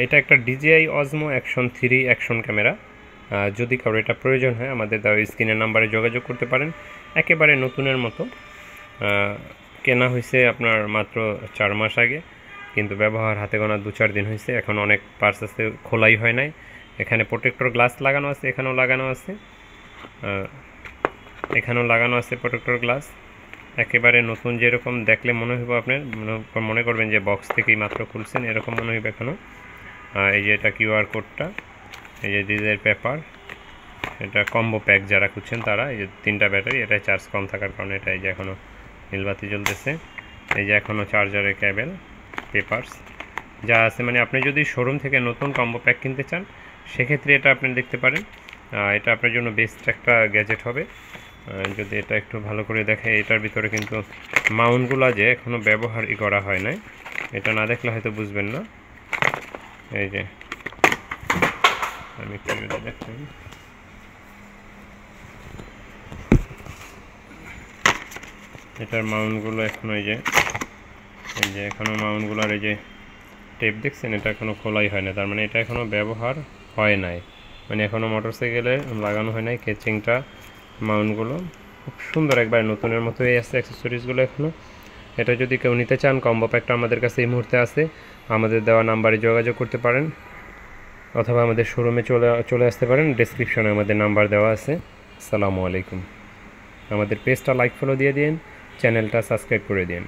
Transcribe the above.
এটা একটা DJI Osmo Action 3 action camera. যদি কারো এটা প্রয়োজন হয় আমাদের দেওয়া স্ক্রিনের নাম্বারে যোগাযোগ করতে পারেন। একেবারে নতুনের মতো, কেনা হয়েছে আপনার মাত্র 4 মাস আগে, কিন্তু ব্যবহার হাতে গোনা 2-4 দিন হয়েছে। এখন অনেক পার্টস আছে খোলাই হয় নাই। এখানে প্রোটেক্টর গ্লাস লাগানো আছে, এখানেও লাগানো আছে, এখানেও লাগানো আছে প্রোটেক্টর গ্লাস। একেবারে নতুন, যেরকম দেখলে মনে হইব আপনার মনে করবেন যে বক্স থেকেই মাত্র খুলছেন, এরকম মনে হইবে এখনও। এই যে এটা QR কোডটা, এই যে ডিজের পেপার, এটা কম্বো প্যাক যারা খুঁজছেন তারা। এই যে 3টা ব্যাটারি, এটাই চার্জ কম থাকার কারণে এটা এই যে এখনও নীলবাতি জ্বলতেছে। এই যে এখনও চার্জারের কেবল, পেপারস যা আছে। মানে আপনি যদি শোরুম থেকে নতুন কম্বো প্যাক কিনতে চান সেক্ষেত্রে এটা আপনি দেখতে পারেন। এটা আপনার জন্য বেস্ট একটা গ্যাজেট হবে। যদি এটা একটু ভালো করে দেখে, এটার ভিতরে কিন্তু মাউন্টগুলো যে এখনও ব্যবহারই করা হয় না, এটা না দেখলে হয়তো বুঝবেন না। এই যে আমি একটু যদি দেখেন, এটার মাউন্টগুলো এখনও এই যে এখনও মাউন্টগুলোর এই যে টেপ দেখছেন, এটা এখনও খোলাই হয় না, তার মানে এটা এখনও ব্যবহার হয় নাই, মানে এখনও মোটরসাইকেলে লাগানো হয় নাই। কেচিংটা মাউন্টগুলো খুব সুন্দর, একবার নতুনের মতোই আছে অ্যাক্সেসরিজগুলো এখনও। এটা যদি কেউ নিতে চান, কম্বো প্যাকটা আমাদের কাছে এই মুহূর্তে আছে। আমাদের দেওয়া নাম্বারে যোগাযোগ করতে পারেন, অথবা আমাদের শোরুমে চলে আসতে পারেন। ডেসক্রিপশনে আমাদের নাম্বার দেওয়া আছে। আসসালামু আলাইকুম। আমাদের পেজটা লাইক ফলো দিয়ে দিন, চ্যানেলটা সাবস্ক্রাইব করে দিন।